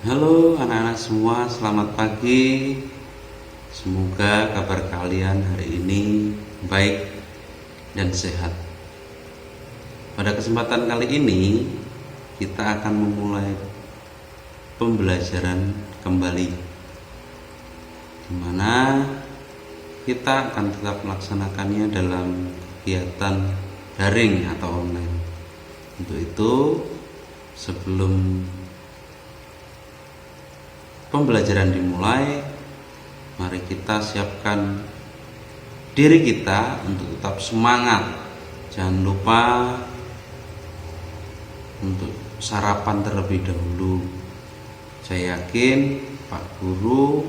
Halo anak-anak semua, selamat pagi. Semoga kabar kalian hari ini baik dan sehat. Pada kesempatan kali ini, kita akan memulai pembelajaran kembali, di mana kita akan tetap melaksanakannya dalam kegiatan daring atau online. Untuk itu, sebelum pembelajaran dimulai, mari kita siapkan diri kita untuk tetap semangat. Jangan lupa untuk sarapan terlebih dahulu. Saya yakin Pak Guru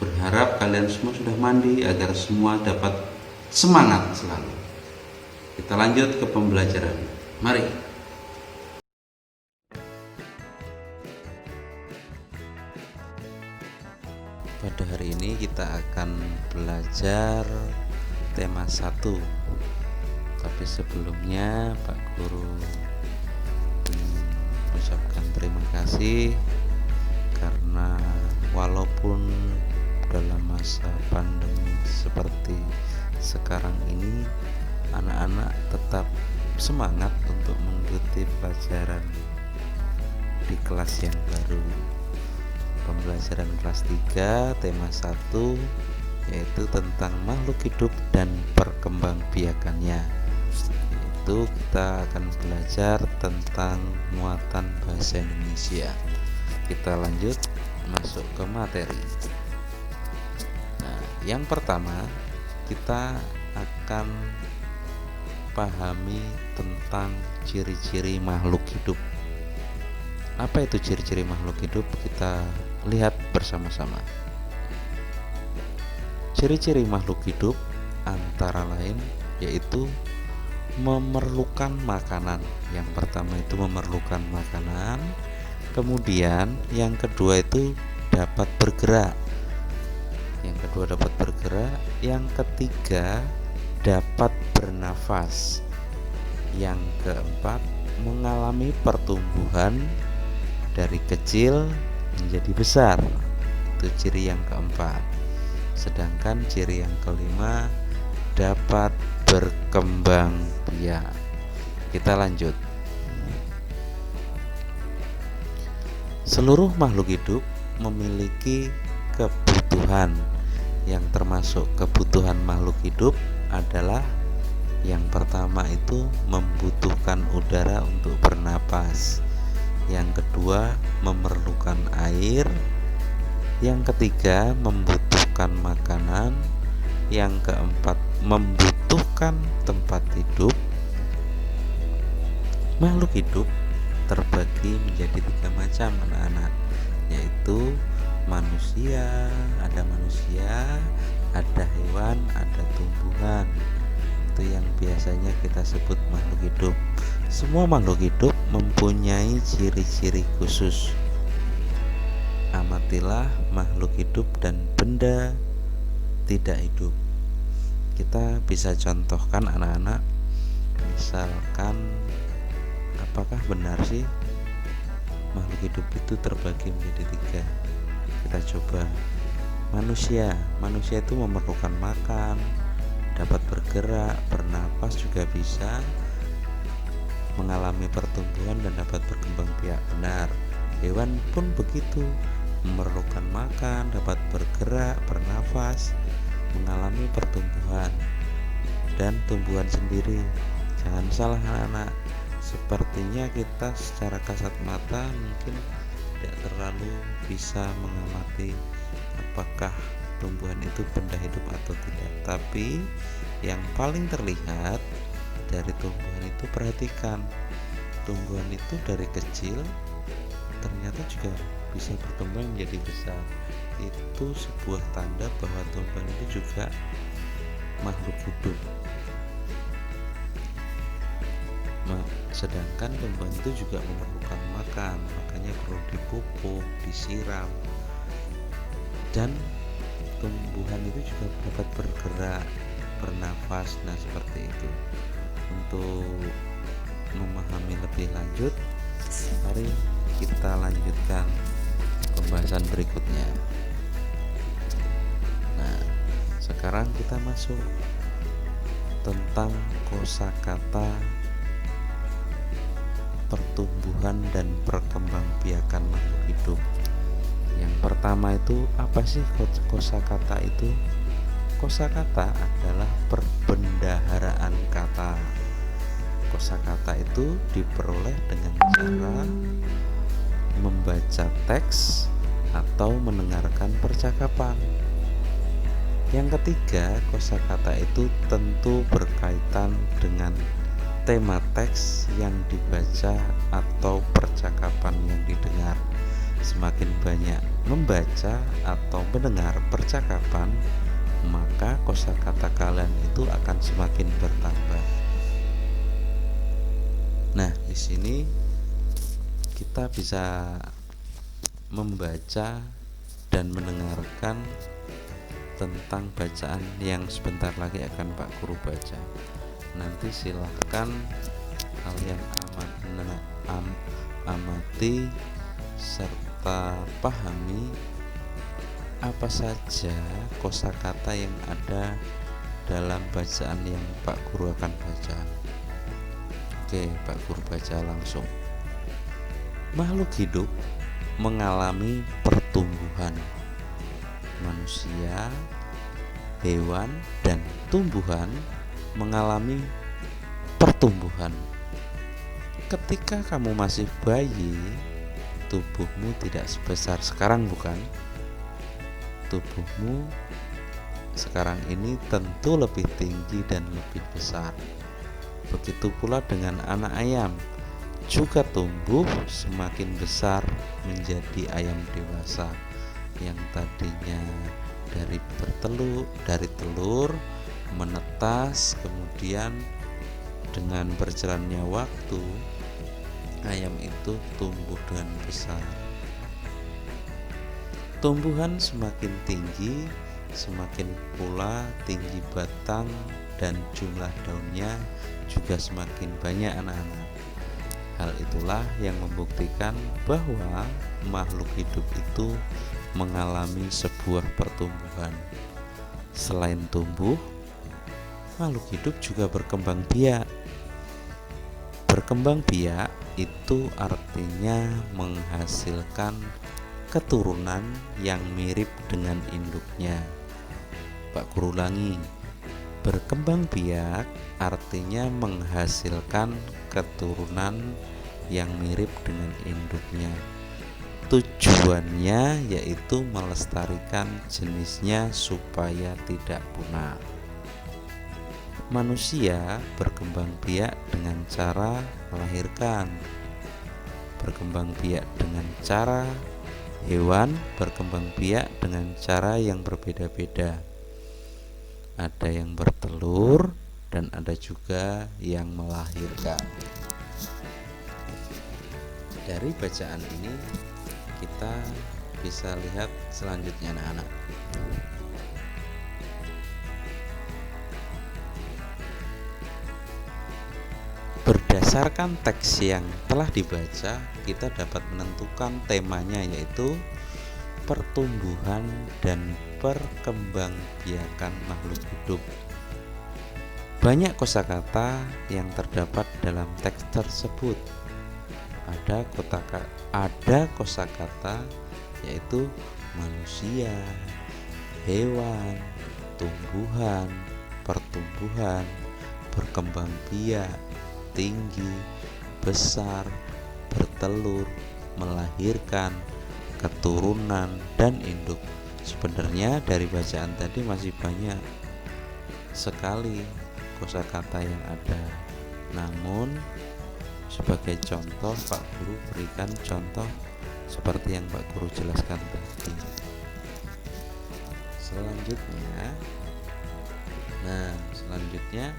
berharap kalian semua sudah mandi agar semua dapat semangat selalu. Kita lanjut ke pembelajaran. Mari. Pada hari ini kita akan belajar tema 1. Tapi sebelumnya Pak Guru mengucapkan terima kasih karena walaupun dalam masa pandemi seperti sekarang ini, anak-anak tetap semangat untuk mengikuti pelajaran di kelas yang baru. Pembelajaran kelas 3 tema 1 yaitu tentang makhluk hidup dan perkembangbiakannya. Yaitu kita akan belajar tentang muatan bahasa Indonesia. Kita lanjut masuk ke materi. Nah, yang pertama kita akan pahami tentang ciri-ciri makhluk hidup. Apa itu ciri-ciri makhluk hidup? Kita lihat bersama-sama. Ciri-ciri makhluk hidup antara lain yaitu memerlukan makanan. Yang pertama itu memerlukan makanan. Kemudian yang kedua itu dapat bergerak. Yang ketiga dapat bernafas. Yang keempat mengalami pertumbuhan dari kecil menjadi besar. Itu ciri yang keempat. Sedangkan ciri yang kelima dapat berkembang biak. Kita lanjut. Seluruh makhluk hidup memiliki kebutuhan. Yang termasuk kebutuhan makhluk hidup adalah yang pertama itu membutuhkan udara untuk bernapas. Yang kedua memerlukan air. Yang ketiga membutuhkan makanan. Yang keempat membutuhkan tempat hidup. Makhluk hidup terbagi menjadi 3 macam anak-anak, yaitu manusia, ada hewan, ada tumbuhan. Itu yang biasanya kita sebut makhluk hidup. Semua makhluk hidup mempunyai ciri-ciri khusus. Amatilah makhluk hidup dan benda tidak hidup. Kita bisa contohkan anak-anak. Misalkan, apakah benar sih makhluk hidup itu terbagi menjadi 3? Kita coba. Manusia itu memerlukan makan, dapat bergerak, bernapas juga bisa, mengalami pertumbuhan dan dapat berkembang biak. Benar. Hewan pun begitu, memerlukan makan, dapat bergerak, bernafas, mengalami pertumbuhan dan tumbuhan sendiri. Jangan salah anak-anak. Sepertinya kita secara kasat mata mungkin tidak terlalu bisa mengamati apakah tumbuhan itu benda hidup atau tidak. Tapi yang paling terlihat dari tumbuhan itu, perhatikan, tumbuhan itu dari kecil ternyata juga bisa berkembang menjadi besar. Itu sebuah tanda bahwa tumbuhan itu juga makhluk hidup. Sedangkan tumbuhan itu juga memerlukan makan, makanya perlu dipupuk, disiram. Dan tumbuhan itu juga dapat bergerak, bernafas. Nah, seperti itu. Untuk memahami lebih lanjut, mari kita lanjutkan pembahasan berikutnya. Nah, sekarang kita masuk tentang kosakata pertumbuhan dan perkembangbiakan makhluk hidup. Yang pertama itu apa sih kosakata itu? Kosakata adalah perbendaharaan kata. Kosakata itu diperoleh dengan cara membaca teks atau mendengarkan percakapan. Yang ketiga, kosakata itu tentu berkaitan dengan tema teks yang dibaca atau percakapan yang didengar. Semakin banyak membaca atau mendengar percakapan, maka kosakata kalian itu akan semakin bertambah. Nah, di sini kita bisa membaca dan mendengarkan tentang bacaan yang sebentar lagi akan Pak Guru baca. Nanti silahkan kalian amati serta pahami apa saja kosakata yang ada dalam bacaan yang Pak Guru akan baca. Oke, Pak Guru baca langsung. Makhluk hidup mengalami pertumbuhan. Manusia, hewan, dan tumbuhan mengalami pertumbuhan. Ketika kamu masih bayi, tubuhmu tidak sebesar sekarang, bukan? Tubuhmu sekarang ini tentu lebih tinggi dan lebih besar. Begitu pula dengan anak ayam, juga tumbuh semakin besar menjadi ayam dewasa yang tadinya dari telur menetas, kemudian dengan berjalannya waktu ayam itu tumbuh dengan besar. Tumbuhan semakin tinggi, semakin pula tinggi batang dan jumlah daunnya juga semakin banyak anak-anak. Hal itulah yang membuktikan bahwa makhluk hidup itu mengalami sebuah pertumbuhan. Selain tumbuh, makhluk hidup juga berkembang biak. Berkembang biak itu artinya menghasilkan keturunan yang mirip dengan induknya. Pak Guru ulangi. Berkembang biak artinya menghasilkan keturunan yang mirip dengan induknya. Tujuannya yaitu melestarikan jenisnya supaya tidak punah. Manusia berkembang biak dengan cara melahirkan, berkembang biak dengan cara, hewan berkembang biak dengan cara yang berbeda-beda. Ada yang bertelur dan ada juga yang melahirkan. Dari bacaan ini kita bisa lihat selanjutnya anak-anak. Berdasarkan teks yang telah dibaca, kita dapat menentukan temanya, yaitu pertumbuhan dan perkembangbiakan makhluk hidup. Banyak kosakata yang terdapat dalam teks tersebut. Ada kosakata yaitu manusia, hewan, tumbuhan, pertumbuhan, berkembang biak, tinggi, besar, bertelur, melahirkan, keturunan, dan induk. Sebenarnya dari bacaan tadi masih banyak sekali kosakata yang ada, namun sebagai contoh Pak Guru berikan contoh seperti yang Pak Guru jelaskan tadi. Selanjutnya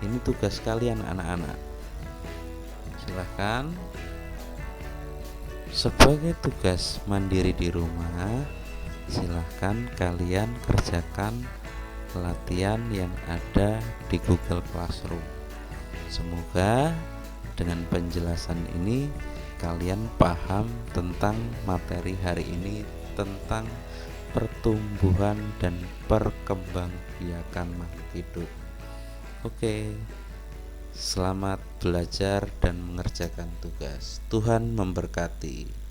ini tugas kalian anak-anak. Silahkan sebagai tugas mandiri di rumah, silahkan kalian kerjakan latihan yang ada di Google Classroom. Semoga dengan penjelasan ini kalian paham tentang materi hari ini, tentang pertumbuhan dan perkembangbiakan makhluk hidup. Oke, selamat belajar dan mengerjakan tugas. Tuhan memberkati.